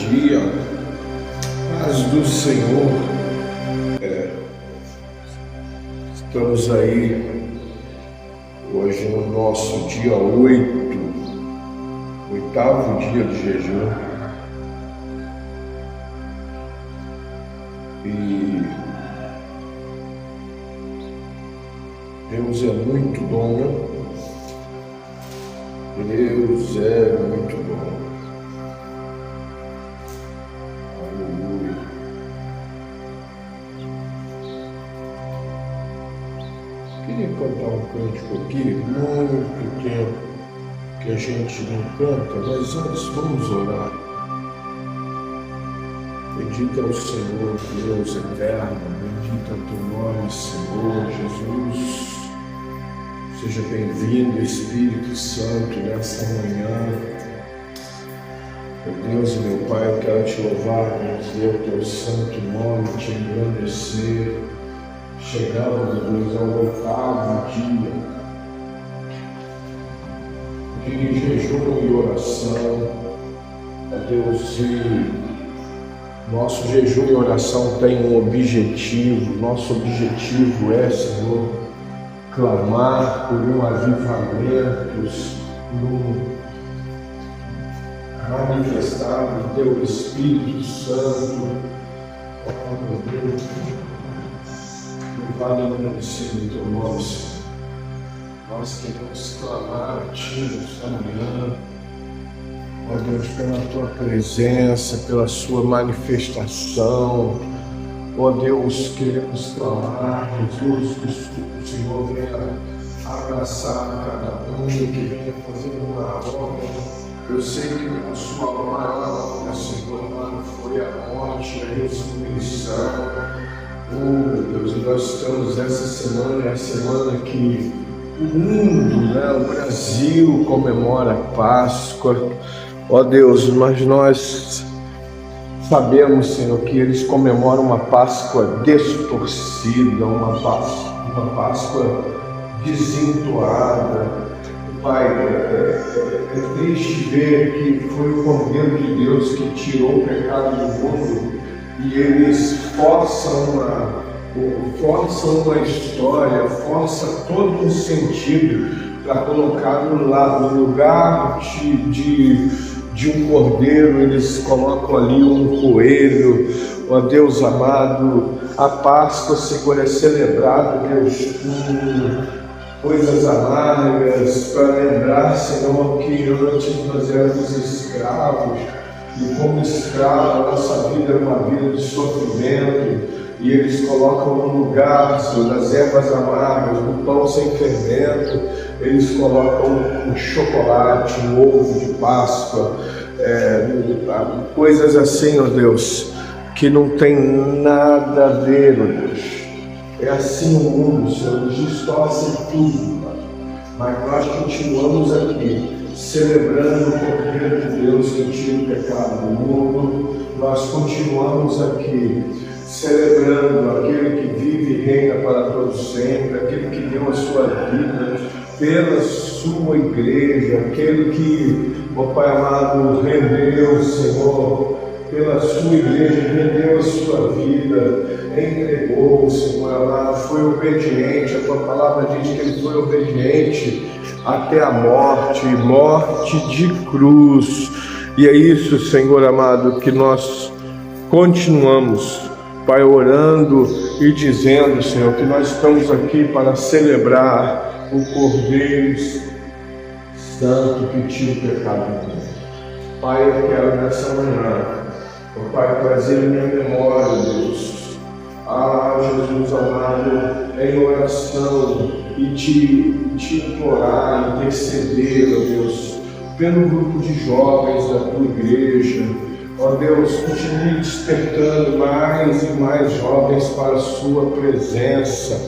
dia, paz do Senhor. Estamos aí hoje no nosso dia 8º dia de jejum. E Deus é muito bom, né? Deus é muito bom. Aleluia. Queria cantar um cântico aqui, muito tempo que a gente não canta, mas antes vamos orar. Bendito é o Senhor, Deus eterno, bendito é o teu nome, Senhor Jesus. Seja bem-vindo, Espírito Santo, nessa manhã. Meu Deus e meu Pai, eu quero te louvar, bendizer o teu santo nome, te engrandecer. Chegamos, Deus, ao 8º dia de jejum e oração. Ó Deus, e nosso jejum e oração tem um objetivo. Nosso objetivo é, Senhor, clamar por um avivamento, por um manifestar do teu Espírito Santo. Ó meu Deus, louvado e agradecido o teu nome, Senhor. Nós queremos clamar a Ti nesta manhã, ó Deus, pela Tua presença, pela Sua manifestação. Ó Deus, queremos clamar, Jesus, que o Senhor venha abraçar cada um, que venha fazer uma obra. Eu sei que a Sua maior obra, Senhor amado, foi a morte, a ressurreição. Oh Deus, nós estamos essa semana, é a semana que o mundo, o Brasil comemora a Páscoa. Ó Deus, mas nós sabemos, Senhor, que eles comemoram uma Páscoa distorcida, uma Páscoa desentoada. Pai, é triste ver que foi o Cordeiro de Deus que tirou o pecado do mundo e eles forçam uma história, forçam todo um sentido para colocar no lugar de um cordeiro, eles colocam ali um coelho. Ó Deus amado, a Páscoa, Senhor, é celebrada, Deus, com coisas amargas, para lembrar, Senhor, que antes nós éramos escravos, e como escravo, a nossa vida era uma vida de sofrimento, e eles colocam no lugar, Senhor, das ervas amargas, do pão sem fermento, eles colocam um chocolate, um ovo de Páscoa, coisas assim, ó Deus, que não tem nada a ver, ó Deus. É assim o mundo, Senhor, nos distorce tudo, Pai. Mas nós continuamos aqui, celebrando o Cordeiro de Deus que tira o pecado do mundo. Nós continuamos aqui, celebrando aquele que vive e reina para todos sempre, aquele que deu a sua vida pela sua igreja, aquele que, ó Pai amado, rendeu, Senhor, pela sua igreja, rendeu a sua vida, entregou, Senhor amado, foi obediente. A Tua palavra diz que Ele foi obediente até a morte de cruz. E é isso, Senhor amado, que nós continuamos, Pai, orando e dizendo, Senhor, que nós estamos aqui para celebrar o Cordeiro Santo que tira o pecado do mundo. Pai, eu quero nessa manhã, Pai, trazer em minha memória, Deus, Jesus amado, em oração e te implorar, interceder, ó Deus, pelo grupo de jovens da Tua igreja. Ó Deus, continue despertando mais e mais jovens para a Sua presença.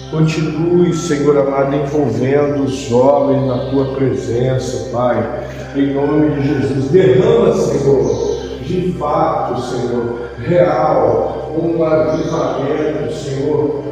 Continue, Senhor amado, envolvendo os jovens na Tua presença, Pai, em nome de Jesus. Derrama, Senhor, de fato, Senhor, real, um avivamento, Senhor,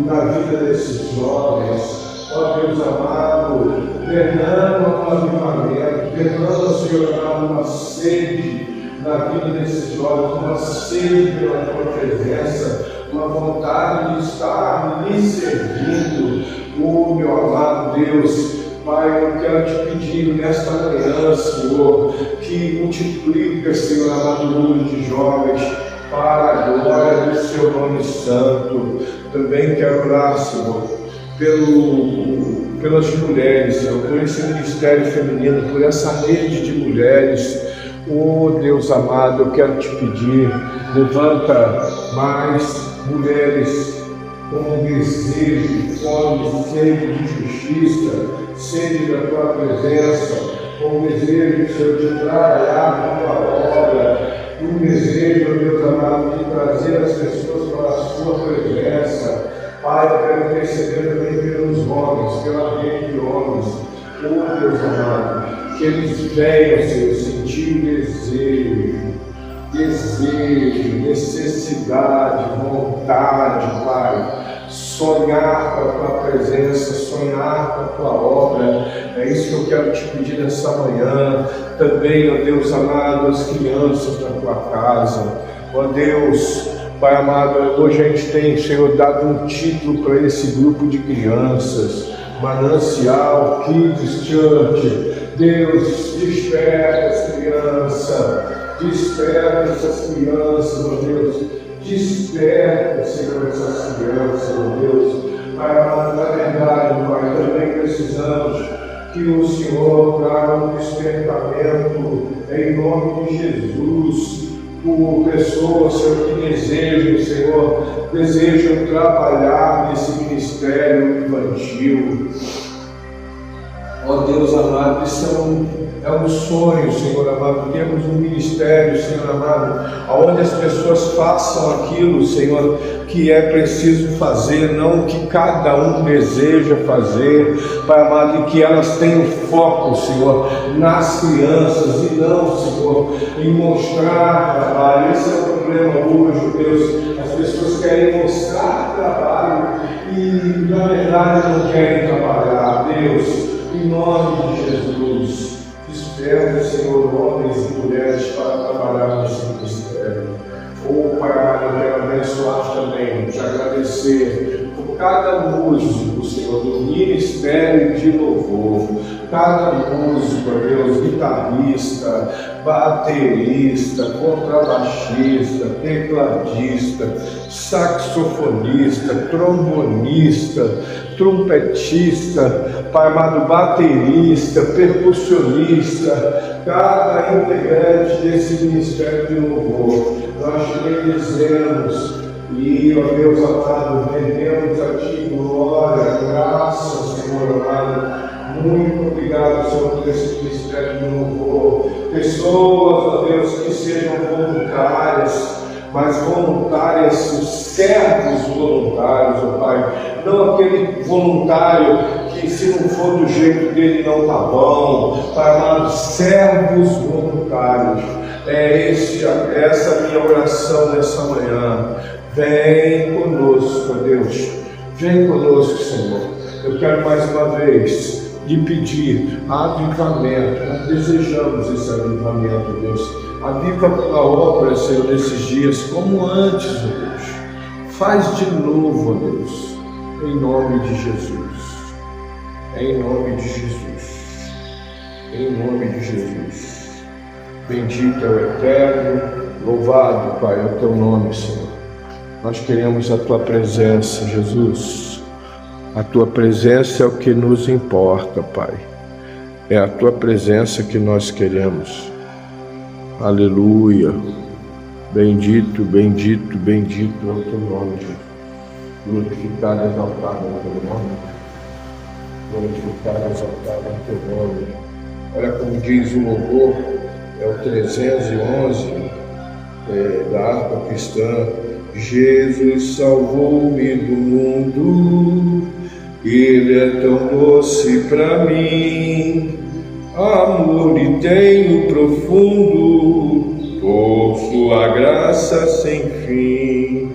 na vida desses jovens. Ó Deus amado, derrama um avivamento, derrama, Senhor amado, uma sede na vida desses jovens, uma sede pela tua presença, uma vontade de estar lhe servindo. Oh, meu amado Deus, Pai, eu quero te pedir nesta manhã, Senhor, que multiplica, Senhor amado, o número de jovens para a glória do seu nome santo. Também quero orar, Senhor, pelas mulheres, Senhor, por esse ministério feminino, por essa rede de mulheres. Oh, Deus amado, eu quero te pedir, levanta mais mulheres com desejo, fome, sede de justiça, sede da tua presença, com desejo, Senhor, de trabalhar na tua obra, um desejo, Deus amado, de trazer as pessoas para a sua presença. Pai, eu quero interceder também pelos homens, pela rede de homens. Oh, Deus amado, que eles venham, Senhor, sentir desejo, necessidade, vontade, Pai, sonhar com a tua presença, sonhar com a tua obra. É isso que eu quero te pedir nessa manhã. Também, ó Deus amado, as crianças da tua casa. Ó Deus, Pai amado, hoje a gente tem, Senhor, dado um título para esse grupo de crianças, Manancial Kids Church. Deus, desperta as crianças, desperta essas crianças, ó Deus, desperta, Senhor, essas crianças, ó Deus. Pai amado, na verdade, Pai, também precisamos que o Senhor traga um despertamento em nome de Jesus, por pessoas, Senhor, que desejam trabalhar nesse ministério infantil. Ó Deus amado, isso é um sonho, Senhor amado. Temos um ministério, Senhor amado, onde as pessoas façam aquilo, Senhor, que é preciso fazer, não o que cada um deseja fazer, Pai amado, e que elas tenham foco, Senhor, nas crianças e não, Senhor, em mostrar trabalho. Esse é o problema hoje, Deus. As pessoas querem mostrar trabalho e, na verdade, não querem trabalhar. Deus, em nome de Jesus, desperta, Senhor, homens e mulheres para trabalhar nesse ministério. Oh, Pai amado, eu quero abençoar também, te agradecer por cada músico, Senhor, do ministério de louvor. Cada músico, Deus, guitarrista, baterista, contrabaixista, tecladista, saxofonista, trombonista, trompetista, Pai amado, baterista, percussionista, cada integrante desse ministério de louvor, nós te bendizemos e, ó Deus amado, rendemos a Ti glória, graça, Senhor amado. Muito obrigado, Senhor, por esse ministério de louvor. Pessoas, ó Deus, que sejam voluntárias, mas voluntários, servos voluntários, ó Pai. Não aquele voluntário que, se não for do jeito dele, não está bom. Pai amado, servos voluntários. Essa é a minha oração nessa manhã. Vem conosco, ó Deus. Vem conosco, Senhor. Eu quero mais uma vez lhe pedir avivamento. Nós desejamos esse avivamento, ó Deus. Aviva a obra, Senhor, nesses dias, como antes, ó Deus. Faz de novo, ó Deus, em nome de Jesus. Em nome de Jesus. Em nome de Jesus. Bendito é o Eterno, louvado, Pai, é o Teu nome, Senhor. Nós queremos a Tua presença, Jesus. A Tua presença é o que nos importa, Pai. É a Tua presença que nós queremos. Aleluia. Bendito, bendito, bendito é o Teu nome, Jesus. Glorificado, exaltado é o Teu nome. Glorificado, exaltado é o Teu nome. Olha como diz o louvor, é o 311 da harpa cristã. Jesus salvou-me do mundo, Ele é tão doce para mim. Amor e tenho profundo, por sua graça sem fim.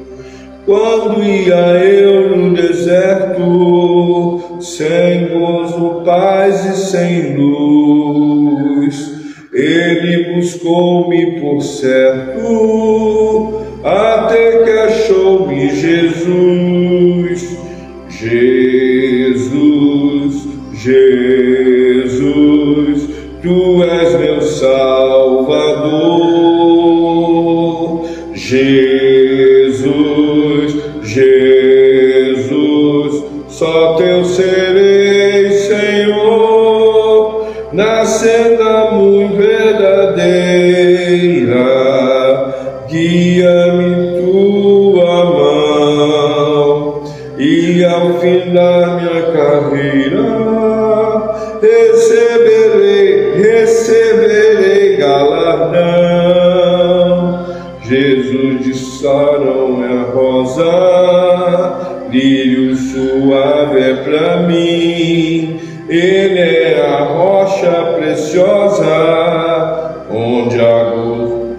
Quando ia eu no deserto, sem gozo, paz e sem luz, Ele buscou-me por Jesus, Jesus, Tu és meu Salvador. Jesus, Jesus, só Teu serei, Senhor, na senda muito verdadeira. Guia-me Tua mão, e ao fim da minha carreira receberei galardão. Jesus de Sarão é a rosa, lírio suave é pra mim. Ele é a rocha preciosa, onde há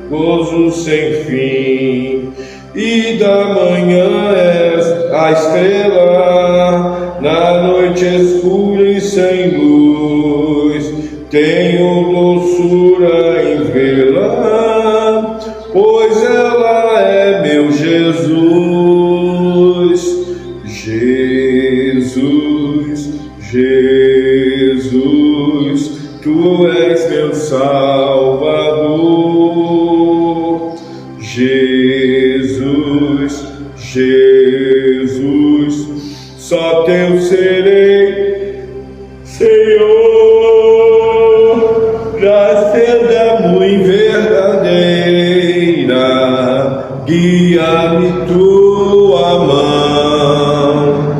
gozo sem fim. E da manhã és a estrela, na noite escura e sem luz. Tenho doçura em vê-la, pois ela é meu Jesus. Jesus, Jesus, Tu és meu Salvador. Jesus, Jesus, só Teu serei, Senhor, na senda muito verdadeira. Guia-me Tua mão,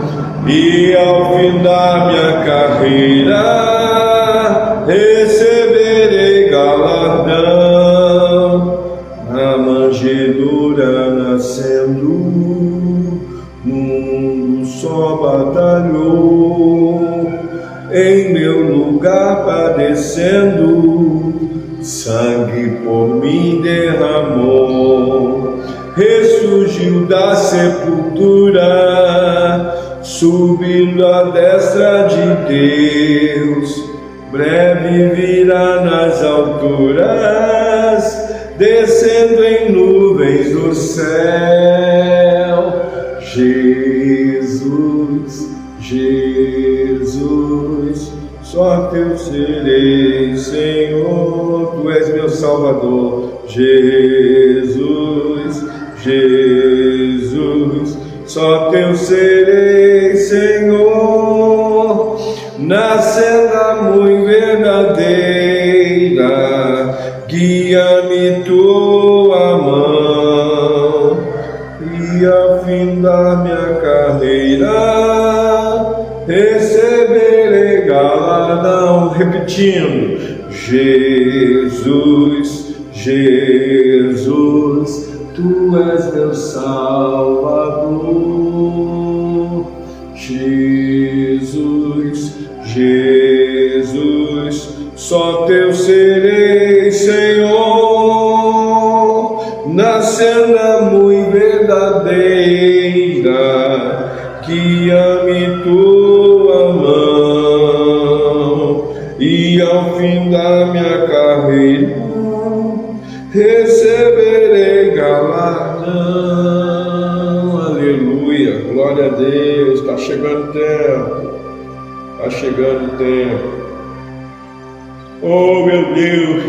e ao fim da minha carreira receberei galardão. Na manjedoura nascendo, mundo só batalhou, em meu lugar padecendo, sangue por mim derramou. Ressurgiu da sepultura, subindo à destra de Deus, breve virá nas alturas, descendo em nuvens do céu. Jesus, Jesus, só Teu serei, Senhor, Tu és meu Salvador. Jesus, Jesus, só Teu serei, Senhor, na senda muito verdadeira. Guia-me Tua mão, e ao fim da minha carreira receberei galardão. Repetindo: Jesus, Jesus, Tu és meu Salvador. Jesus, Jesus, só Teu serei, Senhor, na senda muito verdadeira. Guia-me Tua mão, e ao fim da minha carreira receberei galardão. Aleluia, glória a Deus. Está chegando o tempo, está chegando o tempo. Oh meu Deus,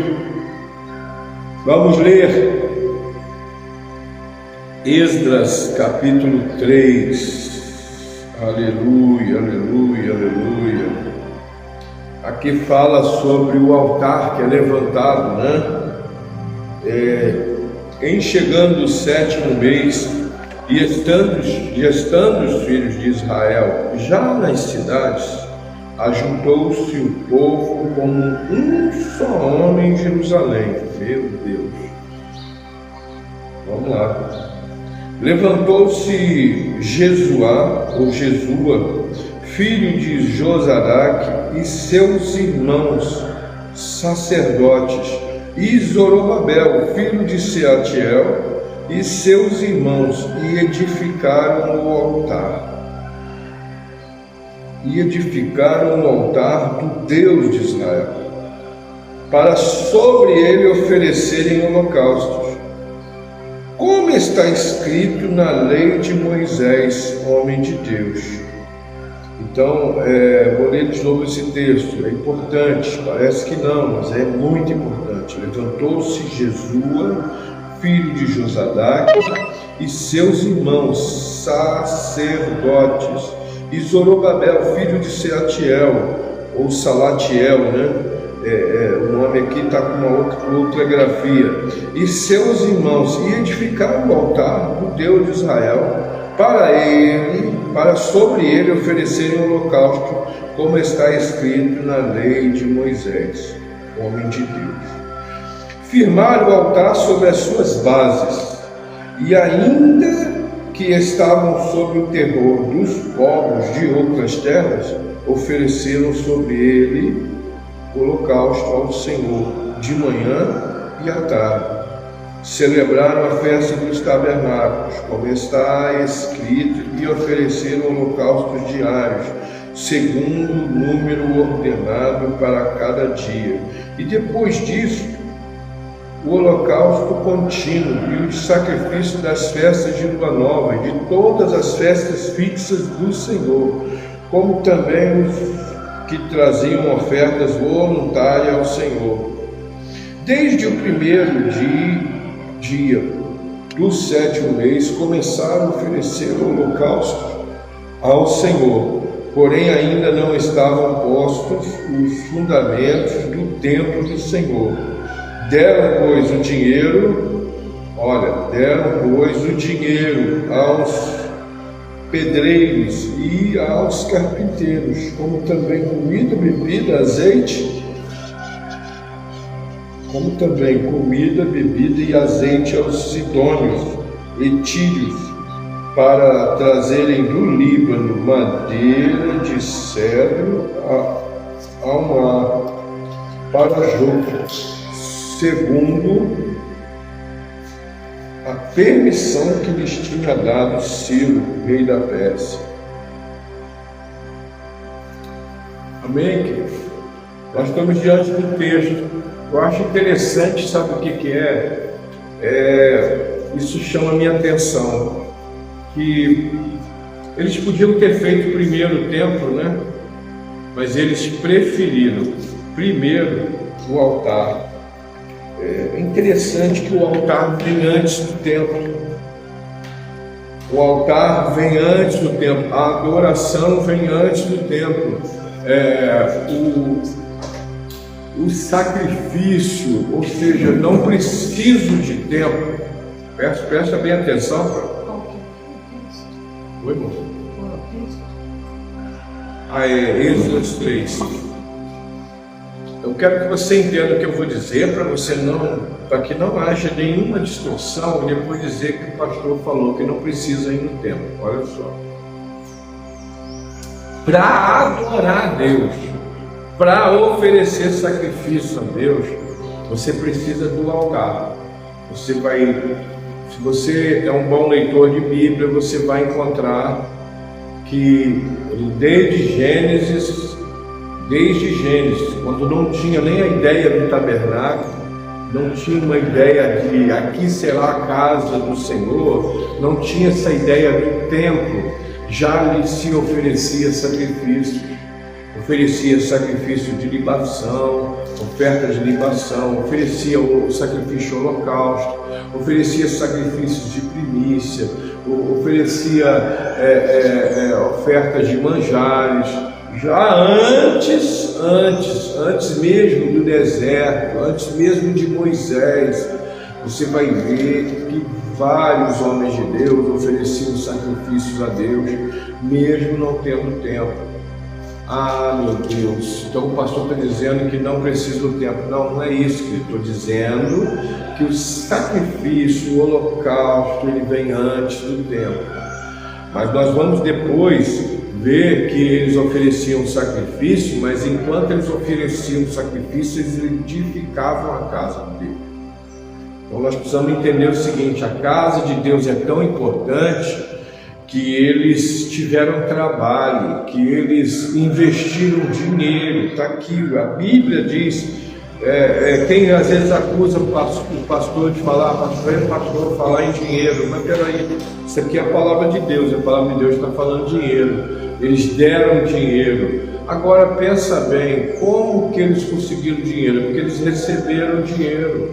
vamos ler Esdras capítulo 3. Aleluia, aleluia, aleluia. Aqui fala sobre o altar que é levantado, né? Em chegando o 7º mês, e estando os filhos de Israel já nas cidades, ajuntou-se o povo como um só homem em Jerusalém. Meu Deus! Vamos lá. Levantou-se Jesua, filho de Josadaque, e seus irmãos sacerdotes, e Zorobabel, filho de Sealtiel, e seus irmãos, e edificaram o altar. E edificaram o altar do Deus de Israel, para sobre ele oferecerem holocaustos, como está escrito na lei de Moisés, homem de Deus. Então, vou ler de novo esse texto, é importante, parece que não, mas é muito importante. Levantou-se Jesua, filho de Josadaque, e seus irmãos sacerdotes, e Zorobabel, filho de Seatiel, ou Salatiel, né? O nome aqui está com uma outra grafia, e seus irmãos, e edificaram o altar do Deus de Israel, para sobre ele oferecerem um holocausto, como está escrito na lei de Moisés, homem de Deus. Firmaram o altar sobre as suas bases, e ainda que estavam sob o terror dos povos de outras terras, ofereceram sobre ele holocausto ao Senhor de manhã e à tarde. Celebraram a festa dos tabernáculos, como está escrito, e ofereceram holocaustos diários, segundo o número ordenado para cada dia. E depois disso, o holocausto contínuo e o sacrifício das festas de lua nova e de todas as festas fixas do Senhor, como também os que traziam ofertas voluntárias ao Senhor. Desde o primeiro dia do 7º mês, começaram a oferecer o holocausto ao Senhor, porém ainda não estavam postos os fundamentos do templo do Senhor. Deram, pois, o dinheiro aos pedreiros e aos carpinteiros, como também comida, bebida, e azeite aos sidônios e tírios, para trazerem do Líbano madeira de cedro ao mar, para Jope, segundo a permissão que lhes tinha dado Ciro, rei da Pérsia. Amém, querido? Nós estamos diante do texto. Eu acho interessante, sabe o que é? Isso chama a minha atenção, que eles podiam ter feito primeiro o templo, né? Mas eles preferiram primeiro o altar. É interessante que o altar vem antes do templo. O altar vem antes do templo. A adoração vem antes do templo. O sacrifício, ou seja, não preciso de templo. Presta bem atenção. Oi, irmão? Êxodo 3. Eu quero que você entenda o que eu vou dizer, para que não haja nenhuma distorção e depois dizer que o pastor falou que não precisa ir no templo. Olha só. Para adorar a Deus, para oferecer sacrifício a Deus, você precisa do altar. Se você é um bom leitor de Bíblia, você vai encontrar que desde Gênesis, quando não tinha nem a ideia do tabernáculo, não tinha uma ideia de aqui será a casa do Senhor, não tinha essa ideia do templo, já lhe se oferecia sacrifício de libação, ofertas de libação, oferecia o sacrifício holocausto, oferecia sacrifícios de primícia, oferecia ofertas de manjares. Já antes mesmo do deserto, antes mesmo de Moisés, você vai ver que vários homens de Deus ofereciam sacrifícios a Deus, mesmo não tendo tempo. Ah, meu Deus, então o pastor está dizendo que não precisa do tempo. Não é isso que eu estou dizendo, que o sacrifício, o holocausto, ele vem antes do tempo. Mas nós vamos depois ver que eles ofereciam sacrifício, mas enquanto eles ofereciam sacrifício, eles edificavam a casa de Deus. Então nós precisamos entender o seguinte: a casa de Deus é tão importante que eles tiveram trabalho, que eles investiram dinheiro. Está aqui, a Bíblia diz Quem às vezes acusa o pastor de falar, pastor, falar em dinheiro, mas peraí, isso aqui é a palavra de Deus, a palavra de Deus está falando dinheiro, eles deram dinheiro. Agora pensa bem, como que eles conseguiram dinheiro? Porque eles receberam dinheiro.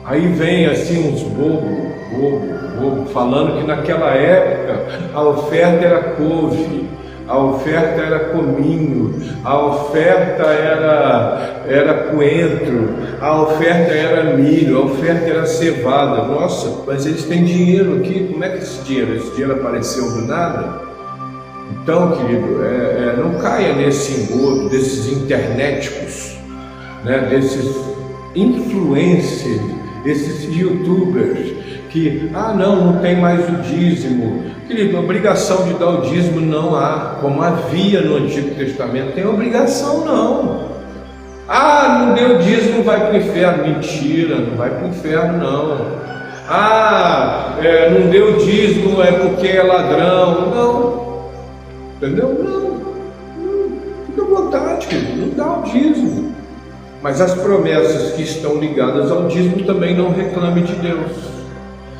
Aí vem assim uns bobos, falando que naquela época a oferta era couve, a oferta era cominho, a oferta era coentro, a oferta era milho, a oferta era cevada. Nossa, mas eles têm dinheiro aqui, como é que esse dinheiro apareceu do nada? Então, querido, não caia nesse engodo desses internéticos, né, desses influencers, esses youtubers, que, não tem mais o dízimo. Querido, obrigação de dar o dízimo não há, como havia no Antigo Testamento, tem obrigação não. Não deu dízimo, vai para o inferno. Mentira, não vai para o inferno não. Não deu dízimo é porque é ladrão. Não. Entendeu? Não. Fica à vontade, querido, não dá o dízimo. Mas as promessas que estão ligadas ao dízimo também não reclame de Deus.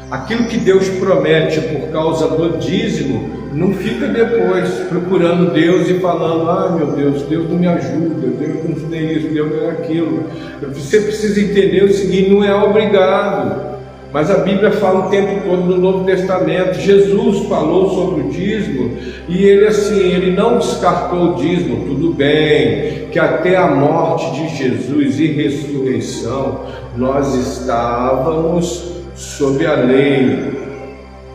Aquilo que Deus promete por causa do dízimo, não fica depois procurando Deus e falando, meu Deus não me ajuda, Deus não tem isso, Deus não é aquilo. Você precisa entender o seguinte, não é obrigado. Mas a Bíblia fala o tempo todo no Novo Testamento. Jesus falou sobre o dízimo e ele não descartou o dízimo. Tudo bem, que até a morte de Jesus e ressurreição nós estávamos sob a lei.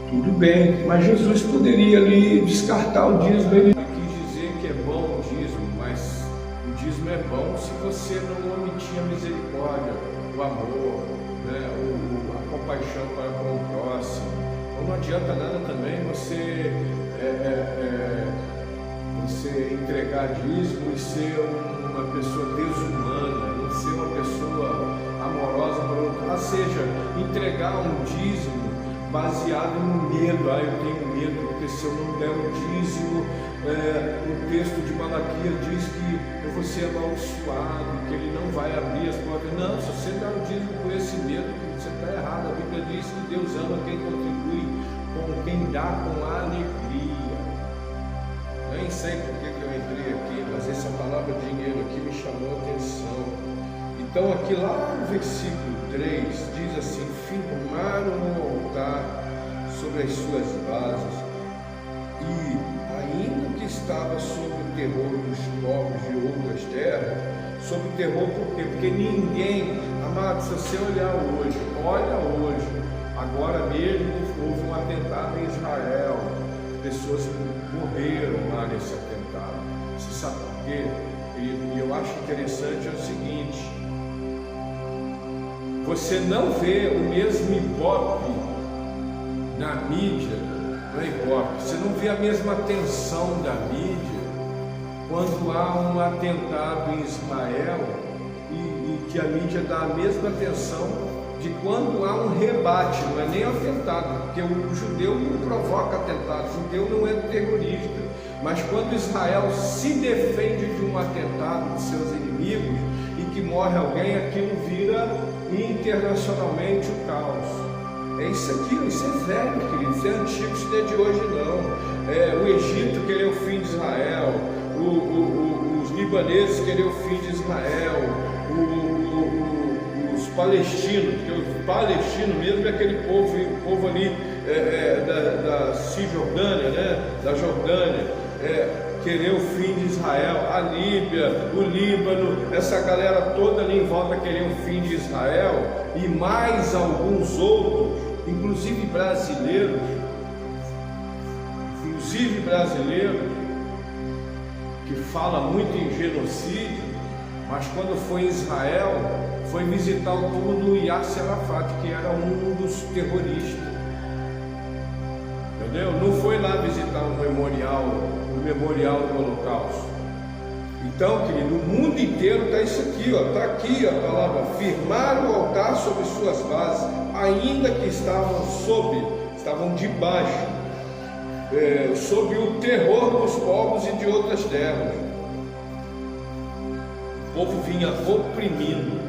Tudo bem, mas Jesus poderia ali descartar o dízimo. Ele quis dizer que é bom o dízimo, mas o dízimo é bom se você não omitir a misericórdia, o amor, né, a compaixão para com o próximo. Então não adianta nada também você entregar dízimo e ser uma pessoa desumana, não ser uma pessoa amorosa para o outro. Ou seja, entregar um dízimo baseado no medo. Eu tenho medo, porque se eu não der o dízimo, o texto de Malaquias diz que eu vou ser amaldiçoado, que ele não vai abrir as portas. Não, se você der o dízimo com esse medo, você está errado. A Bíblia diz que Deus ama quem contribui, com quem dá com alegria. Nem sei por que eu entrei aqui, mas essa palavra dinheiro aqui me chamou a atenção. Então aqui lá no versículo 3 diz assim: firmaram o altar sobre as suas bases, e ainda que estava sob o terror dos povos de outras terras, sob o terror por quê? Porque ninguém, amado, se você olha hoje, agora mesmo houve um atentado em Israel, pessoas morreram lá nesse atentado. Você sabe por quê? E eu acho interessante o seguinte: você não vê o mesmo ibope na mídia, não é ibope, você não vê a mesma atenção da mídia quando há um atentado em Israel e que a mídia dá a mesma atenção de quando há um rebate, não é nem atentado, porque o judeu não provoca atentado, o judeu não é terrorista, mas quando Israel se defende de um atentado de seus inimigos e que morre alguém, aquilo vira internacionalmente o caos. É isso aqui, isso é velho, querido, isso é antigo, isso não é de hoje não. O Egito queria o fim de Israel, os libaneses queriam o fim de Israel, os palestinos, porque o palestino mesmo é aquele povo ali da Cisjordânia, né? Da Jordânia, querer o fim de Israel, a Líbia, o Líbano, essa galera toda ali em volta querer o fim de Israel, e mais alguns outros, inclusive brasileiros, que fala muito em genocídio, mas quando foi em Israel, foi visitar o túmulo do Yasser Arafat, que era um dos terroristas. Entendeu? Não foi lá visitar o memorial do Holocausto. Então, querido, o mundo inteiro está isso aqui, está aqui a palavra: firmar o altar sobre suas bases, ainda que estavam debaixo, sob o terror dos povos e de outras terras. O povo vinha oprimindo.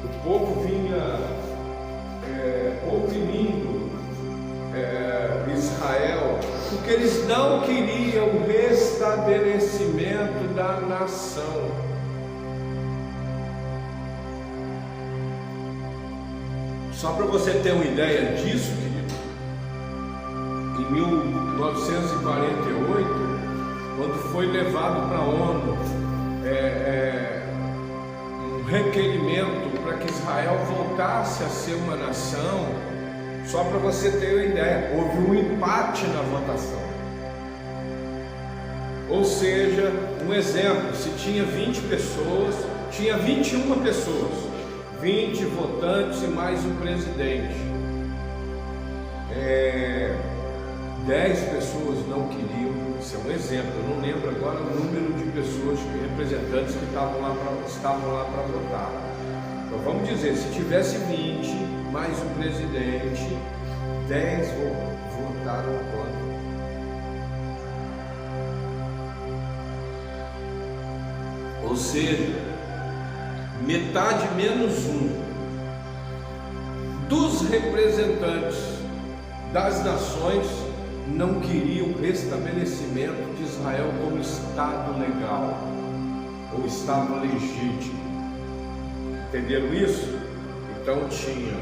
O povo vinha oprimindo Israel, porque eles não queriam o restabelecimento da nação. Só para você ter uma ideia disso, querido, em 1948, quando foi levado para a ONU um requerimento para que Israel voltasse a ser uma nação, só para você ter uma ideia, houve um empate na votação. Ou seja, um exemplo, se tinha 20 pessoas, tinha 21 pessoas, 20 votantes e mais um presidente. 10 pessoas não queriam, isso é um exemplo, eu não lembro agora o número de pessoas, representantes que estavam lá para votar. Então vamos dizer, se tivesse 20, mais um presidente, 10 votaram contra. Ou seja, metade menos um dos representantes das nações não queriam o restabelecimento de Israel como Estado legal ou Estado legítimo. Entenderam isso? Então tinha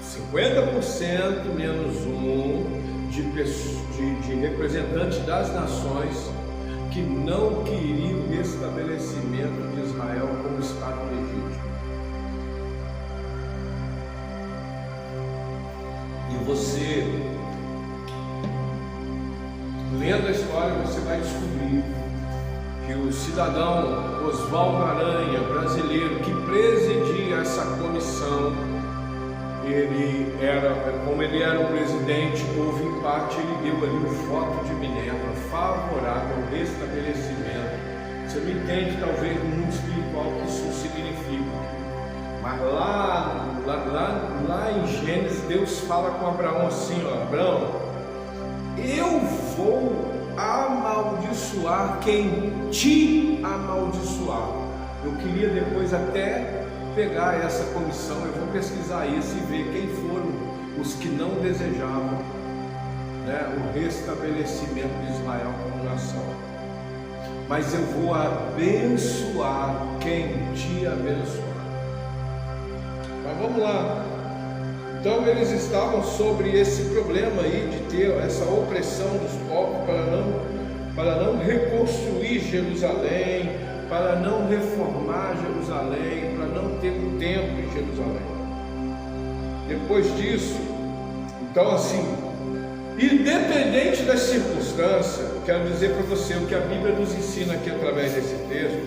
50% menos um de representantes das nações que não queriam o restabelecimento de Israel como Estado legítimo. E você, lendo a história, você vai descobrir que o cidadão Oswaldo Aranha, brasileiro, que presidia essa comissão, como ele era o presidente, houve empate, ele deu ali um voto de Minerva favorável ao restabelecimento. Você não entende, talvez, no mundo espiritual que isso significa. Mas lá em Gênesis, Deus fala com Abraão assim, ó, Abraão, eu vou amaldiçoar quem te amaldiçoar. Eu queria depois até pegar essa comissão, eu vou pesquisar isso e ver quem foram os que não desejavam, né, o restabelecimento de Israel como nação. Mas eu vou abençoar quem te abençoar. Mas vamos lá. Então eles estavam sobre esse problema aí de ter essa opressão dos povos para não reconstruir Jerusalém, para não reformar Jerusalém, para não ter um templo em Jerusalém. Depois disso, então assim, independente das circunstâncias, quero dizer para você o que a Bíblia nos ensina aqui através desse texto,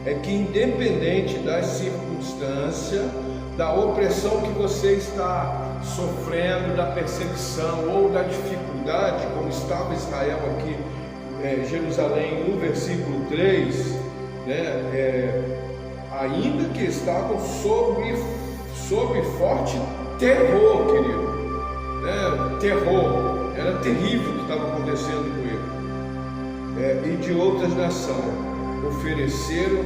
é que independente das circunstâncias, da opressão que você está sofrendo, da perseguição ou da dificuldade, como estava Israel aqui, Jerusalém, no versículo 3, ainda que estavam sob forte terror, querido, terror, era terrível o que estava acontecendo com ele, e de outras nações, ofereceram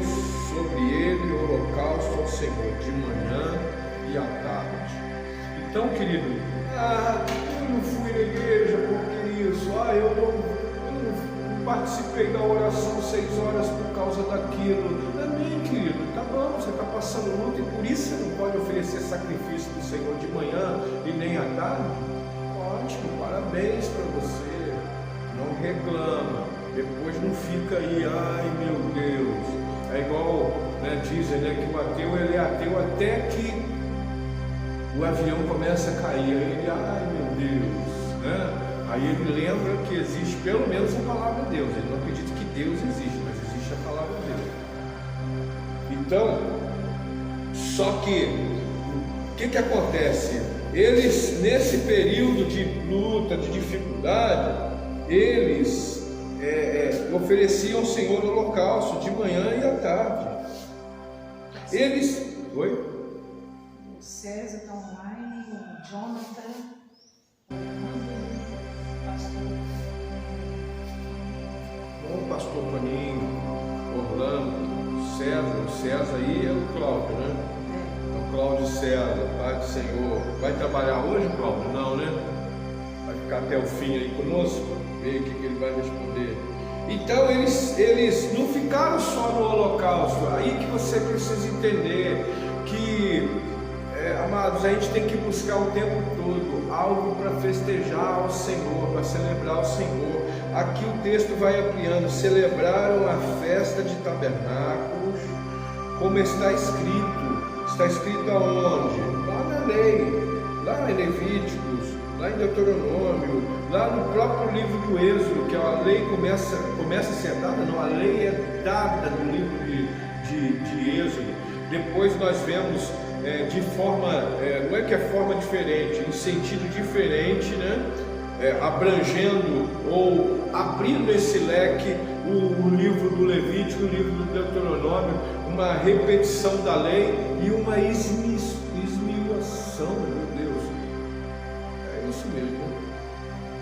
sobre ele holocausto ao Senhor de manhã e à tarde. Então, querido, eu não fui na igreja porque isso, eu não participei da oração 6 horas por causa daquilo. Amém, querido, tá bom, você está passando luta e por isso você não pode oferecer sacrifício do Senhor de manhã e nem à tarde? Ótimo, parabéns para você, não reclama, depois não fica aí, ai meu Deus, é igual, dizem, que o ateu, ele é ateu até que o avião começa a cair, aí ele, ai meu Deus, aí ele lembra que existe pelo menos a palavra de Deus, ele não acredita que Deus existe, mas existe a palavra de Deus. Então, só que, o que acontece? Eles, nesse período de luta, de dificuldade, eles ofereciam ao Senhor holocausto de manhã e à tarde. Eles... Oi? O César está online, o Jonathan, pastor Paninho, Orlando, César. O César aí é o Cláudio, né? É o Cláudio César, Pai do Senhor. Vai trabalhar hoje, Cláudio? Não, né? Vai ficar até o fim aí conosco, ver o que ele vai responder. Então eles não ficaram só no holocausto. Aí que você precisa entender que, amados, a gente tem que buscar o tempo todo algo para festejar ao Senhor, para celebrar ao Senhor. Aqui o texto vai ampliando: celebraram a festa de tabernáculos, como está escrito aonde? Lá na lei, lá em Levíticos, lá em Deuteronômio, lá no próprio livro do Êxodo, que a lei começa a ser dada, não, a lei é dada no livro de Êxodo. Depois nós vemos de forma, não é que é forma diferente, em sentido diferente, né? Abrangendo ou abrindo esse leque, o livro do Levítico, o livro do Deuteronômio, uma repetição da lei e uma esmiuçação, meu Deus, é isso mesmo,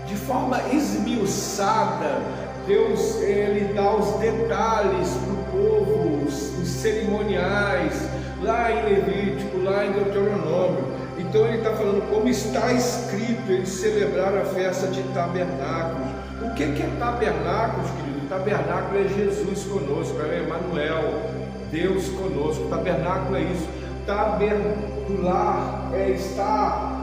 de forma esmiuçada. Deus, ele dá os detalhes para o povo, os cerimoniais, lá em Levítico, lá em Deuteronômio. Então ele está falando como está escrito: eles celebraram a festa de tabernáculos. O que é tabernáculos, querido? Tabernáculo é Jesus conosco, é Emmanuel, Deus conosco. Tabernáculo é isso. Tabernacular é estar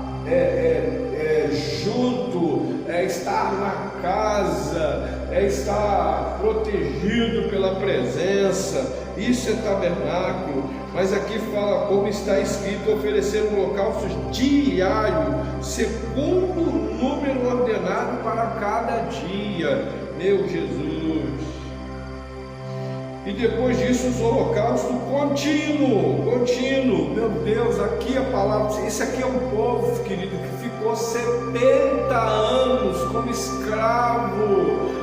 junto, é estar na casa, é estar protegido pela presença. Isso é tabernáculo. Mas aqui fala como está escrito: oferecer holocaustos diário, segundo o número ordenado para cada dia. Meu Jesus! E depois disso os holocaustos contínuo. Meu Deus, aqui a palavra, esse aqui é um povo, querido, que ficou 70 anos como escravo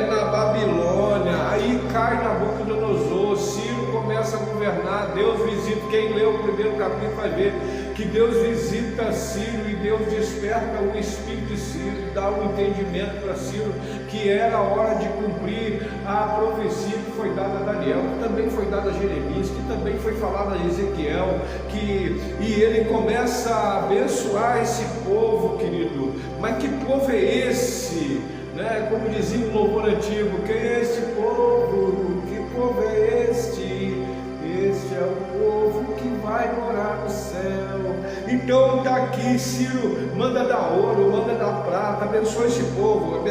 na Babilônia. Aí cai Nabucodonosor, Ciro começa a governar. Deus visita, quem lê o primeiro capítulo vai ver que Deus visita Ciro e Deus desperta o espírito de Ciro e dá um entendimento para Ciro que era a hora de cumprir a profecia que foi dada a Daniel, que também foi dada a Jeremias, que também foi falada a Ezequiel, e ele começa a abençoar esse povo, querido. Mas que povo é esse? Né? Como dizia um louvor antigo: quem é este povo? Que povo é este? Este é o povo que vai morar no céu. Então está aqui, Ciro manda dar ouro, manda dar prata, abençoa esse povo,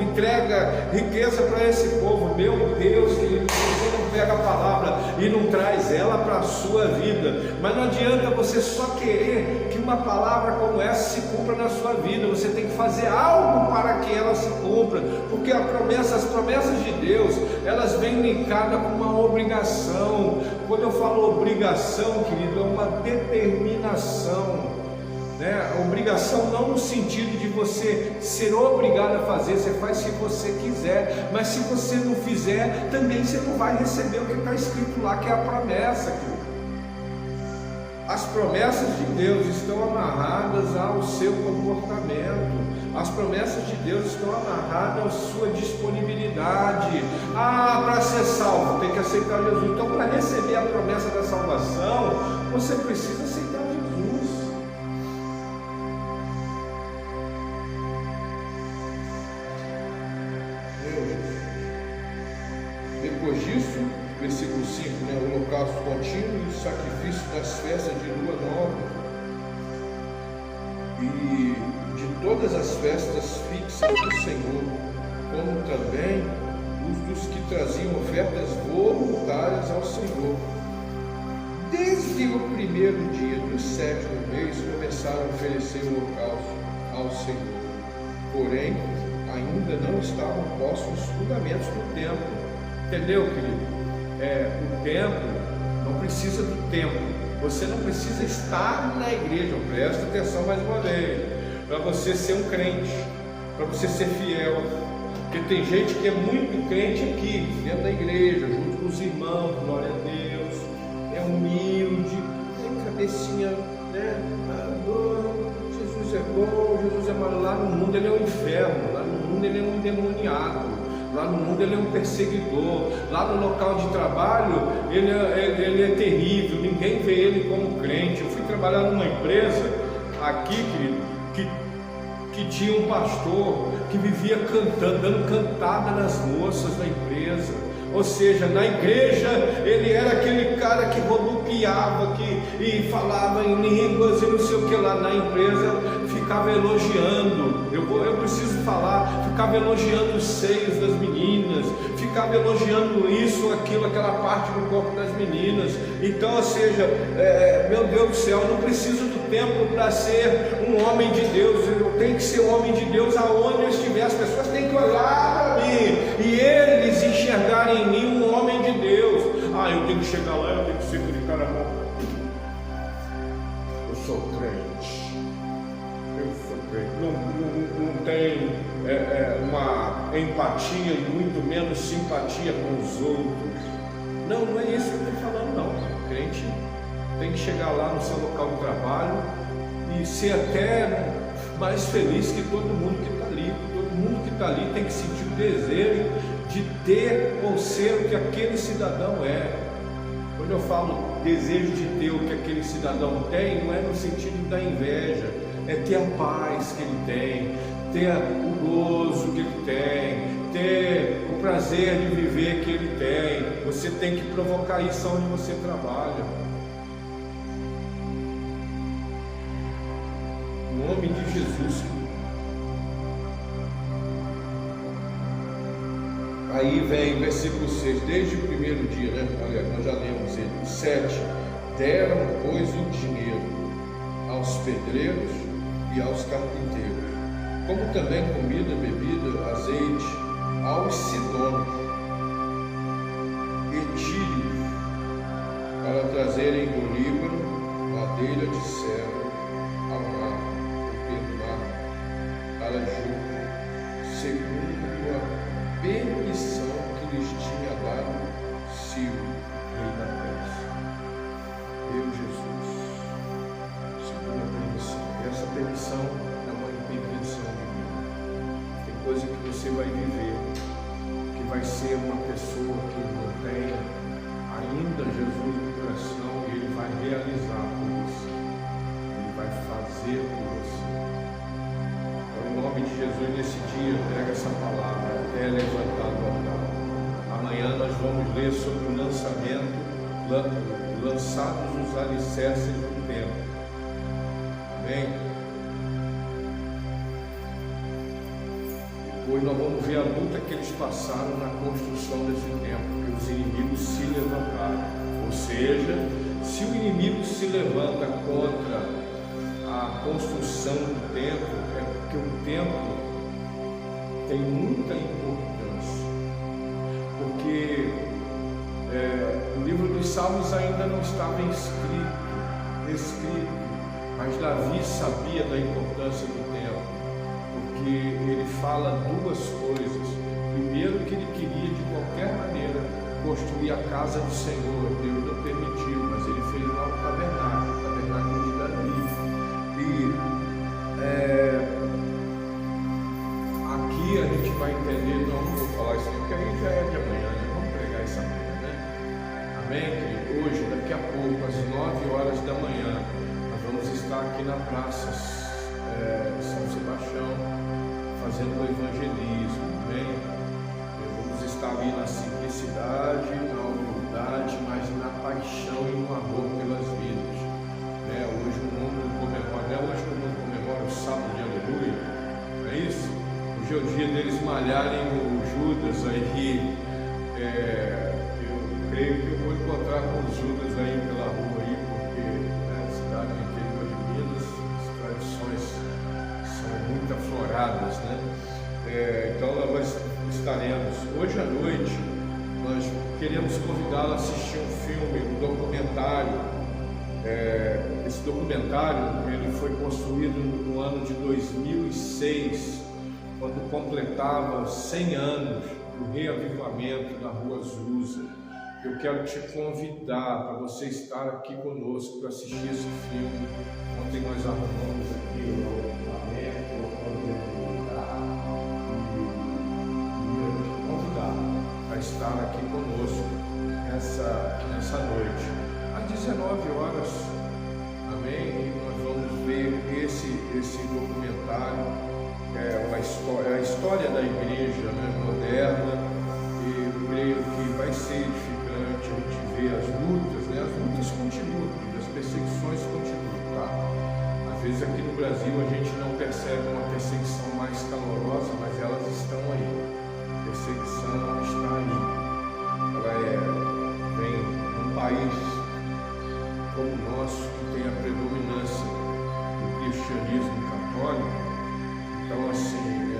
entrega riqueza para esse povo. Meu Deus, querido, você não pega a palavra e não traz ela para a sua vida. Mas não adianta você só querer que uma palavra como essa se cumpra na sua vida. Você tem que fazer algo para que ela se cumpra, porque as promessas de Deus, elas vêm linkadas com uma obrigação. Quando eu falo obrigação, querido, é uma determinação, né? Obrigação não no sentido de você ser obrigado a fazer. Você faz se você quiser, mas se você não fizer, também você não vai receber o que está escrito lá, que é a promessa, querido. As promessas de Deus estão amarradas ao seu comportamento. As promessas de Deus estão amarradas à sua disponibilidade. Para ser salvo, tem que aceitar Jesus. Então, para receber a promessa da salvação, você precisa aceitar Jesus. Depois disso, versículo 5, né? O holocausto contínuo e o sacrifício das festas de lua nova e de todas as festas fixas do Senhor, como também os dos que traziam ofertas voluntárias ao Senhor. Desde o primeiro dia do 7º mês começaram a oferecer o holocausto ao Senhor. Porém, ainda não estavam postos os fundamentos do templo. Entendeu, querido? O templo não precisa do templo. Você não precisa estar na igreja. Presta atenção mais uma vez. Para você ser um crente, para você ser fiel. Porque tem gente que é muito crente aqui, dentro da igreja, junto com os irmãos, glória a Deus, é humilde, tem cabecinha, né? Jesus é bom, Jesus é mal. Lá no mundo ele é um inferno, lá no mundo ele é um endemoniado, Lá no mundo ele é um perseguidor. Lá no local de trabalho ele é terrível. Ninguém vê ele como crente. Eu fui trabalhar numa empresa aqui, querido, que tinha um pastor que vivia cantando, dando cantada nas moças da empresa. Ou seja, na igreja ele era aquele cara que rodopiava e falava em línguas e não sei o que. Lá na empresa ficava elogiando, eu preciso falar, ficava elogiando os seios das meninas, ficava elogiando isso, aquilo, aquela parte do corpo das meninas. Então, ou seja, meu Deus do céu, eu não preciso do templo para ser um homem de Deus. Eu tenho que ser um homem de Deus aonde eu estiver. As pessoas têm que olhar para mim e eles enxergarem em mim um homem de Deus. Eu tenho que chegar lá, eu tenho que ser aquele cara bom. Eu sou crente. Não tem uma empatia e muito menos simpatia com os outros. Não é isso que eu estou falando, não. O crente tem que chegar lá no seu local de trabalho e ser até mais feliz que todo mundo que está ali. Todo mundo que está ali tem que sentir o desejo de ter ou ser o que aquele cidadão é. Quando eu falo desejo de ter o que aquele cidadão tem, não é no sentido da inveja, é ter a paz que ele tem, ter o gozo que ele tem, ter o prazer de viver que ele tem. Você tem que provocar isso onde você trabalha. Em nome de Jesus. Aí vem versículo 6, desde o primeiro dia, né? Olha, nós já lemos ele. O 7, deram, pois, o dinheiro aos pedreiros e aos carpinteiros, como também comida, bebida, azeite, aos sidônios e tírios, para trazerem do Líbano madeira de cedro, almar e permar, para Juco, segundo a permissão que lhes tinha dado Ciro, rei da Pérsia. Eu, Jesus, segundo a permissão. E essa permissão é uma permissão de mim. Tem coisa que você vai viver, que vai ser uma pessoa que não tem ainda Jesus no coração, e Ele vai realizar por você. Ele vai fazer por você. Em nome de Jesus, nesse dia, pega essa palavra, é levantado o altar. Amanhã nós vamos ler sobre o lançamento, lançados os alicerces do templo. Amém? Depois nós vamos ver a luta que eles passaram na construção desse templo, que os inimigos se levantaram. Ou seja, se o inimigo se levanta contra a construção do templo, é porque o templo tem muita importância, porque o livro dos Salmos ainda não estava escrito, mas Davi sabia da importância do templo, porque ele fala duas coisas. Primeiro, que ele queria de qualquer maneira construir a casa do Senhor. Deus não permitiu, mas ele fez lá o tabernáculo de Davi. Aqui a gente vai entender, não vou falar isso porque aí já é de amanhã, né? Vamos pregar isso amanhã, né? Amém, querido? Hoje, daqui a pouco, às 9 horas da manhã, nós vamos estar aqui na praça São Sebastião, fazendo o evangelismo, amém? Vamos estar ali na simplicidade, na humildade, mas na paixão e no amor pelas vidas. Hoje o mundo comemora o sábado de aleluia, não é isso? Hoje é o dia deles malharem o Judas aí. Eu creio que eu vou encontrar com os Judas aí pela rua aí, porque a cidade do interior de Minas, as tradições são muito afloradas, né? Então nós estaremos hoje à noite. Nós queremos convidá-lo a assistir um filme, um documentário. Esse documentário ele foi construído no ano de 2006, quando completava 100 anos do reavivamento da Rua Azusa. Eu quero te convidar para você estar aqui conosco para assistir esse filme. Ontem nós arrumamos aqui o equipamento, vamos nessa noite, às 19 horas. Amém? E nós vamos ver esse documentário, a história da igreja, né, moderna, e eu creio que vai ser edificante a gente ver as lutas, né? As lutas continuam, as perseguições continuam, tá? Às vezes aqui no Brasil a gente não percebe uma perseguição mais calorosa, mas elas estão aí. A perseguição está aí. Vem num país como o nosso, que tem a predominância do cristianismo católico. Então, assim,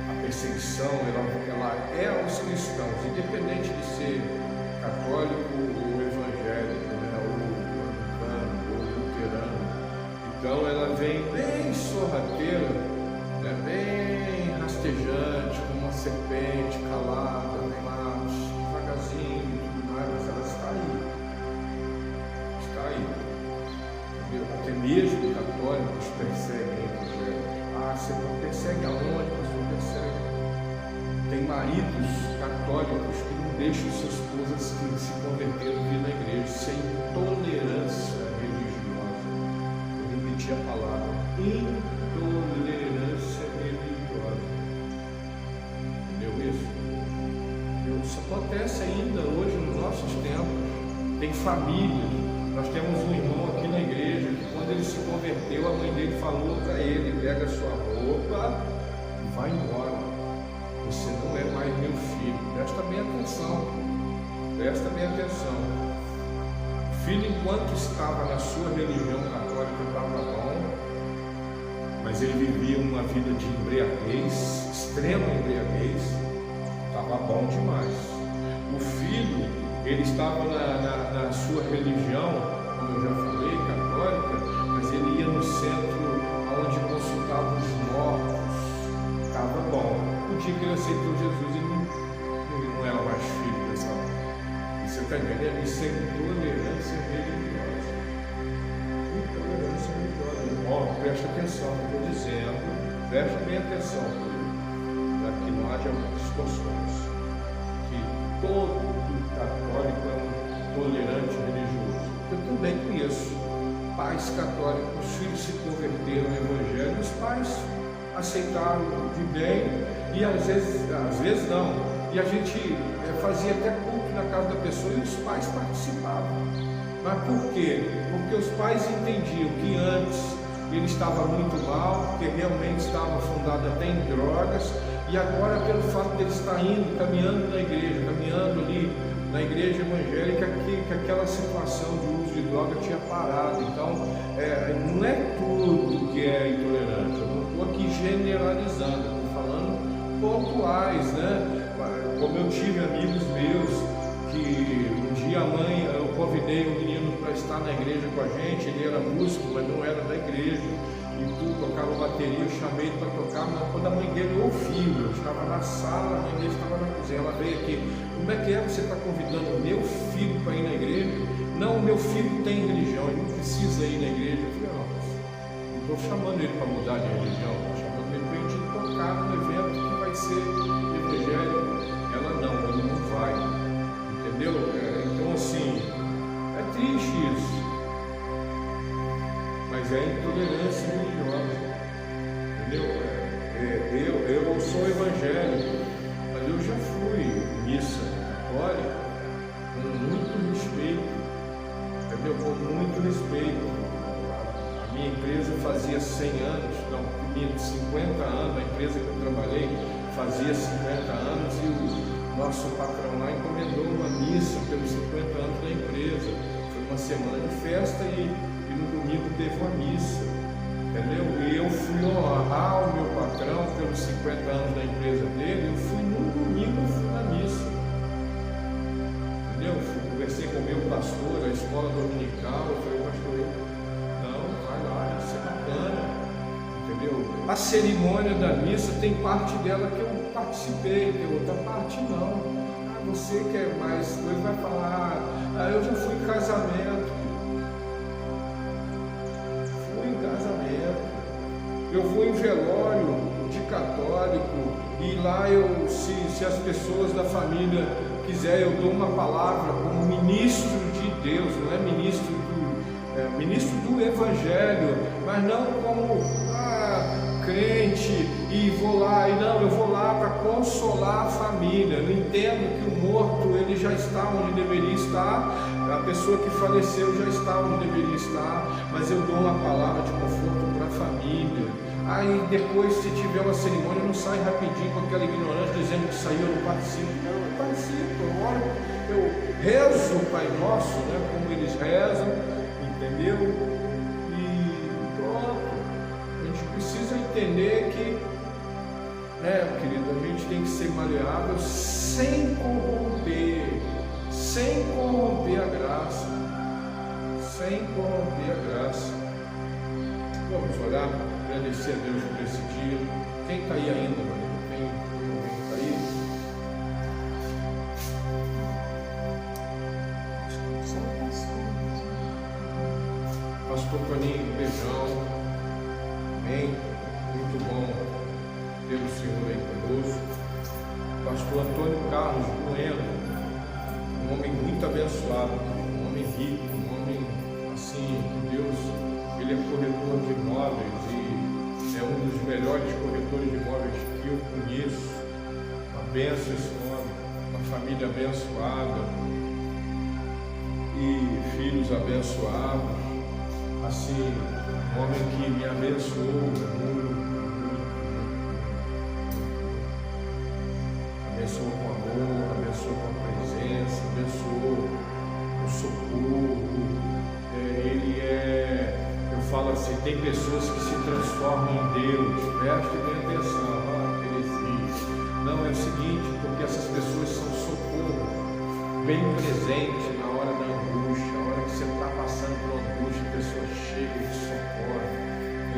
a perseguição ela é aos cristãos, independente de ser católico ou evangélico, né, ou anglicano ou luterano. Então, ela vem bem sorrateira, né, bem rastejante, como uma serpente calada, vem lá devagarzinho e tudo mais, mas ela está aí. Está aí. Entendeu? Até mesmo católicos perseguem evangélicos. Você não persegue aonde? Você não persegue. Tem maridos católicos que não deixam suas esposas que se converteram vir na igreja, sem intolerância religiosa. Vou repetir a palavra: intolerância religiosa. Entendeu isso? Isso acontece ainda hoje nos nossos tempos. Tem famílias. Nós temos um irmão aqui na igreja que, quando ele se converteu, a mãe dele falou para ele: pega sua roupa e vai embora. Você não é mais meu filho. Presta bem atenção. Presta bem atenção. O filho, enquanto estava na sua religião católica, estava bom, mas ele vivia uma vida de embriaguez, extrema embriaguez, estava bom demais. O filho, ele estava na sua religião, como eu já falei, católica, mas ele ia no centro onde consultava os mortos, estava bom. O dia que ele aceitou Jesus, ele não era mais filho dessa hora. Você está entendendo? Isso é intolerância religiosa. Intolerância religiosa. Ó, preste atenção no que eu estou dizendo, preste bem atenção, para que não haja distorções. Que todo católico é um tolerante religioso. Eu também conheço pais católicos, os filhos se converteram ao evangelho, os pais aceitaram de bem, e às vezes não. E a gente fazia até culto na casa da pessoa e os pais participavam. Mas por quê? Porque os pais entendiam que antes ele estava muito mal, porque realmente estava afundado até em drogas, e agora, pelo fato de ele estar indo, caminhando na igreja, caminhando ali na igreja evangélica, que aquela situação de uso de droga tinha parado. Então, não é tudo que é intolerante. Eu não estou aqui generalizando, estou falando pontuais, né? Como eu tive amigos meus que um dia eu convidei um menino para estar na igreja com a gente, ele era músico, mas não era da igreja, e tudo, tocava bateria, eu chamei ele para tocar, mas quando a mãe dele ouviu, eu estava na sala, a mãe dele estava na cozinha, ela veio aqui: como é que você está convidando o meu filho para ir na igreja? Não, o meu filho tem religião, ele não precisa ir na igreja. Eu falei: não estou chamando ele para mudar de religião, estou chamando ele para a gente tocar no evento que vai ser evangélico. Ela não, ele não vai, entendeu? Então, assim, é triste isso, mas é intolerância religiosa, entendeu? Eu sou evangélico, mas eu já fui missa católica com muito respeito, entendeu? Com muito respeito. A minha empresa fazia 100 anos, não, 50 anos, a empresa que eu trabalhei fazia 50 anos, e o nosso patrão lá encomendou uma missa pelos 50 anos da empresa. Foi uma semana de festa e no domingo teve uma missa, entendeu? E eu fui honrar o meu patrão pelos 50 anos da empresa dele. Eu fui no domingo, eu fui na missa, entendeu? Conversei com o meu pastor, a escola dominical. Eu falei: pastor, não, vai lá, isso é bacana, entendeu? A cerimônia da missa tem parte dela que eu participei, tem outra parte não. Você que é mais coisa vai falar: eu já fui em casamento. Eu fui em velório de católico, e E lá se as pessoas da família quiserem, eu dou uma palavra como ministro de Deus, não é ministro do Evangelho, mas não como crente e vou lá, eu vou lá para consolar a família. Eu entendo que o morto ele já está onde deveria estar, a pessoa que faleceu já está onde deveria estar, mas eu dou uma palavra de conforto para a família. Aí depois, se tiver uma cerimônia, não sai rapidinho com aquela ignorância dizendo que saiu, eu não participo. Não, eu participo, eu oro, eu rezo o Pai Nosso, né, como eles rezam, entendeu? E pronto. A gente precisa entender que, querido, a gente tem que ser maleável sem corromper a graça. Sem corromper a graça. Vamos orar, agradecer a Deus por esse dia. Quem está aí ainda, Maria? Quem está aí? Pastor Toninho, beijão. Amém? Muito bom ter o Senhor aí conosco. Pastor Antônio Carlos Bueno, um homem muito abençoado, um homem rico, um homem assim, que Deus, ele é corretor de imóveis e é um dos melhores corretores de imóveis que eu conheço. Uma bênção esse homem, uma família abençoada e filhos abençoados. Assim, um homem que me abençoou muito. Abençoou com amor, abençoou com a presença, abençoou com socorro. Eu falo assim, tem pessoas que se transformam em Deus. Preste bem atenção, Terezinha. Não é o seguinte, porque essas pessoas são socorro, bem presente na hora da angústia, na hora que você está passando por angústia, a pessoa chega e te socorre.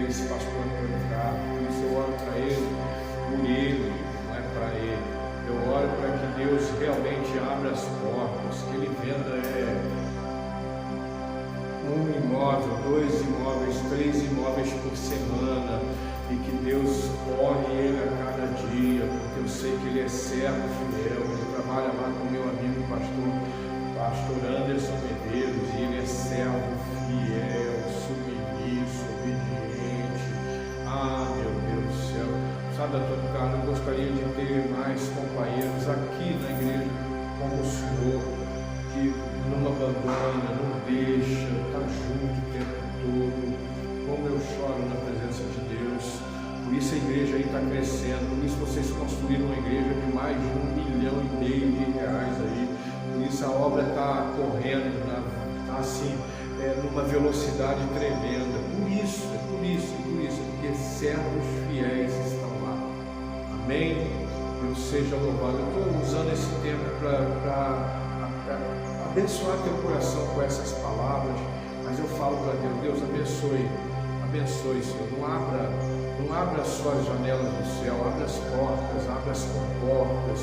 Esse pastor Antônio Carlos, por isso eu oro para ele, por ele, não é para ele. Eu oro para que Deus realmente abra as portas, que ele venda um imóvel, 2 imóveis, 3 imóveis por semana, e que Deus honre ele a cada dia, porque eu sei que ele é servo fiel. Ele trabalha lá com meu amigo pastor Anderson Medeiros, e ele é servo fiel, submisso, obediente. Meu Deus do céu. Sabe, Antônio Carlos, eu gostaria de ter mais companheiros aqui na igreja como o senhor, que não abandona, não deixa, está junto o tempo todo. Como eu choro na presença de Deus. Por isso a igreja aí está crescendo, por isso vocês construíram uma igreja de mais de R$1,5 milhão aí. Por isso a obra está correndo, está assim, numa velocidade tremenda. Por isso, porque servos fiéis estão lá. Amém? Deus seja louvado. Eu estou usando esse tempo para abençoar teu coração com essas palavras, mas eu falo para Deus, abençoe, Senhor. Não abra as suas janelas do céu, abra as portas, abra as comportas,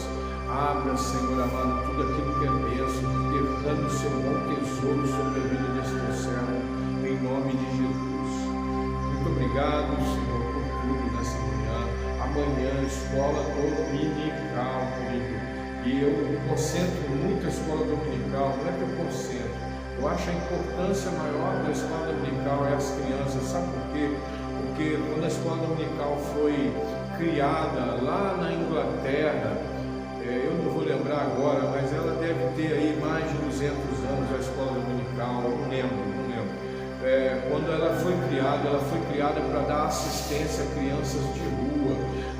abra, Senhor amado, tudo aquilo que é bênção, derrame o seu bom tesouro sobre a vida desse teu servo, em nome de Jesus. Muito obrigado, Senhor, por tudo nessa manhã. Amanhã, escola dominical, querido. E eu concentro muito a escola dominical, não é que eu concentro, eu acho a importância maior da escola dominical é as crianças. Sabe por quê? Porque quando a escola dominical foi criada lá na Inglaterra, eu não vou lembrar agora, mas ela deve ter aí mais de 200 anos a escola dominical, eu não lembro. Quando ela foi criada para dar assistência a crianças de rua.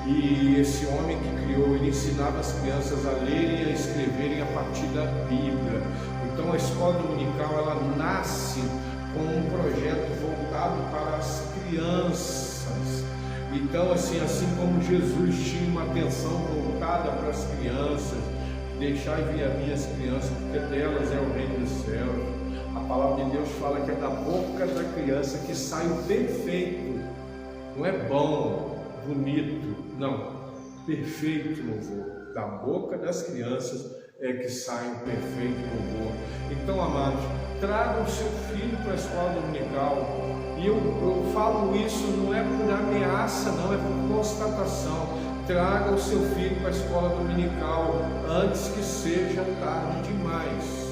E esse homem que criou, ele ensinava as crianças a lerem e a escreverem a partir da Bíblia. Então a escola dominical, ela nasce com um projeto voltado para as crianças. Então assim como Jesus tinha uma atenção voltada para as crianças, deixai vir a mim as crianças, porque delas é o reino dos céus. A palavra de Deus fala que é da boca da criança que sai o perfeito. Não é bom, bonito, não. Perfeito louvor. Da boca das crianças é que sai o perfeito louvor. Então, amados, tragam o seu filho para a escola dominical. E eu falo isso não é por ameaça, não, é por constatação. traga o seu filho para a escola dominical antes que seja tarde demais.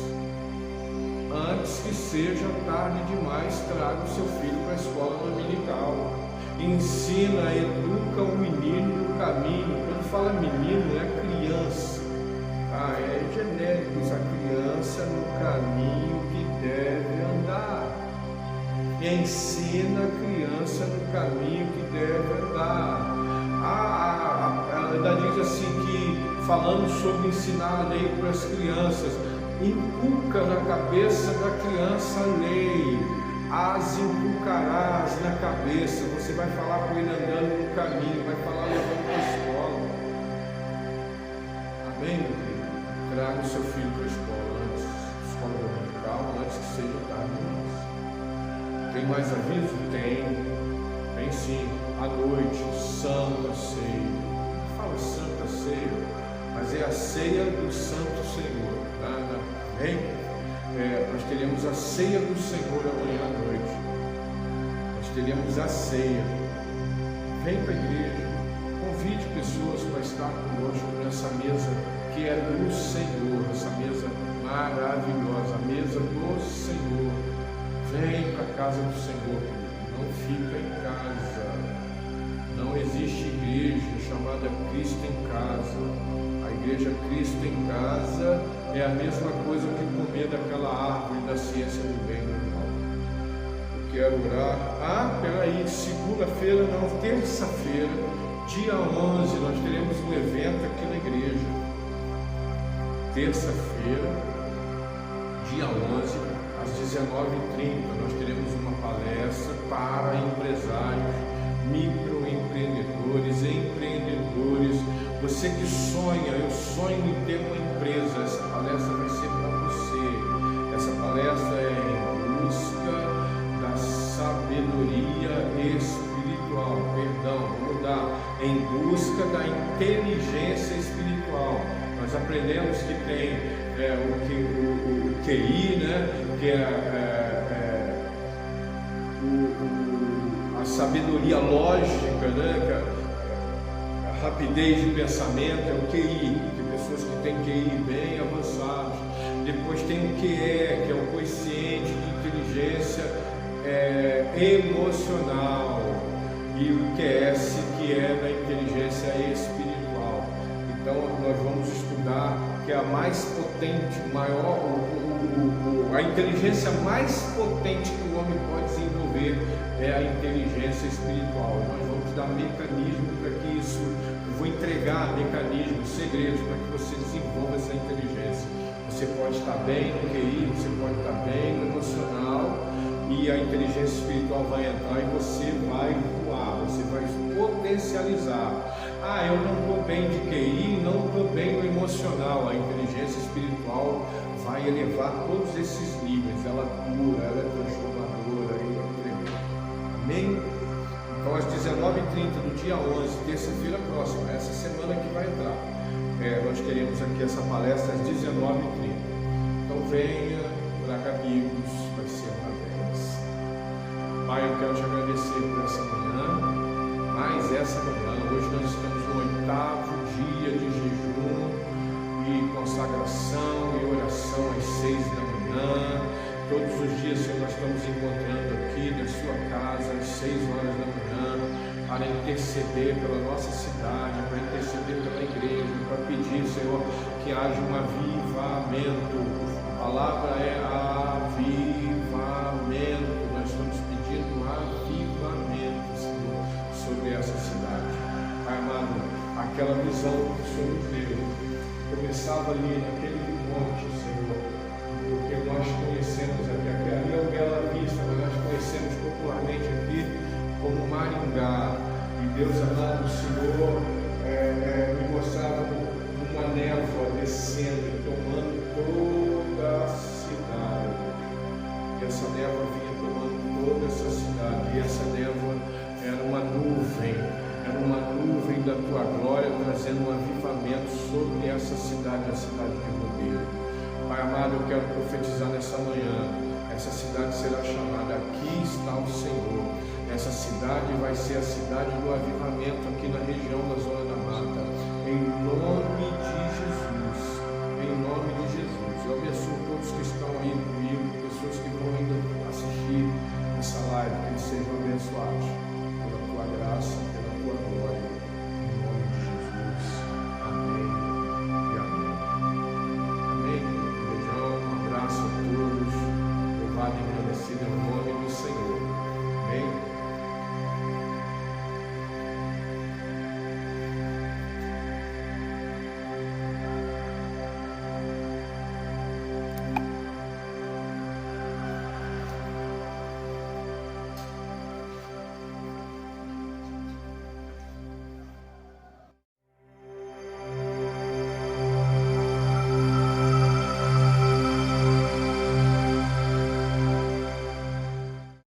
Antes que seja tarde demais, traga o seu filho para a escola dominical. Ensina, educa o menino no caminho. Quando fala menino, é criança. É genérico, a criança no caminho que deve andar. Ensina a criança no caminho que deve andar. Ela ainda diz assim que, falando sobre ensinar a lei para as crianças, inculca na cabeça da criança a lei, as inculcarás na cabeça. Você vai falar com ele andando no caminho, vai falar levando para a escola. Amém, meu querido? Traga o seu filho para a escola antes, escola dominical, antes que seja tarde demais. Tem mais aviso? Tem sim. À noite, Santa Ceia. Não fala Santa Ceia, mas é a ceia do Santo Senhor. Amém? Nós teremos a ceia do Senhor amanhã à noite. Nós teremos a ceia. Vem para a igreja, convide pessoas para estar conosco nessa mesa que é do Senhor, essa mesa maravilhosa, a mesa do Senhor. Vem para a casa do Senhor, não fica em casa. Não existe igreja chamada Cristo em casa. A igreja Cristo em casa é a mesma coisa que comer daquela árvore da ciência do bem e do mal. Eu quero orar. Peraí, segunda-feira não, terça-feira, dia 11, nós teremos um evento aqui na igreja. Terça-feira, dia 11, às 19h30, nós teremos uma palestra para empresários, microempreendedores, empreendedores. Você que sonha, eu sonho em ter uma empresa, essa palestra vai ser para você. Essa palestra é em busca da sabedoria espiritual, vamos mudar, em busca da inteligência espiritual. Nós aprendemos que tem o QI, né? Que é a sabedoria lógica, né? A rapidez de pensamento é o QI, tem pessoas que têm QI bem avançados. Depois tem o QE, que é o coeficiente de inteligência emocional, e o QS, que é da inteligência espiritual. Então nós vamos estudar que é a mais potente, a inteligência mais potente que o homem pode desenvolver é a inteligência espiritual. Nós vamos dar mecanismo para que isso, eu vou entregar mecanismos, segredos para que você desenvolva essa inteligência. Você pode estar bem no QI, você pode estar bem no emocional, e a inteligência espiritual vai entrar e você vai voar, você vai potencializar. Eu não estou bem de QI, não estou bem no emocional. A inteligência espiritual vai elevar todos esses níveis. Ela cura, ela é transformadora, ela é tremenda. Amém? Então, às 19h30 do dia 11, terça-feira próxima, essa semana que vai entrar, nós teremos aqui essa palestra às 19h30. Então, venha, traga amigos, vai ser uma benção. Pai, eu quero te agradecer por essa manhã, mais essa manhã. Hoje nós estamos no 8º dia de jejum e consagração e oração às 6h. Todos os dias, Senhor, nós estamos encontrando aqui na sua casa às 6h para interceder pela nossa cidade, para interceder pela igreja, para pedir, Senhor, que haja um avivamento. A palavra é avivamento. Nós estamos pedindo avivamento, Senhor, sobre essa cidade. Pai amado, aquela visão que o Senhor nos deu começava ali naquele monte, Senhor, porque nós conhecemos aqui, ali é o Bela Vista, mas nós conhecemos popularmente aqui como Maringá. E Deus amado, o Senhor me mostrava uma névoa descendo, tomando toda a cidade. E essa névoa vinha tomando toda essa cidade, e essa névoa era uma nuvem da tua glória, trazendo um avivamento sobre essa cidade, a cidade de Rodeiro. Pai amado, eu quero profetizar nessa manhã, essa cidade será chamada Aqui Está o Senhor. Essa cidade vai ser a cidade do avivamento aqui na região da Zona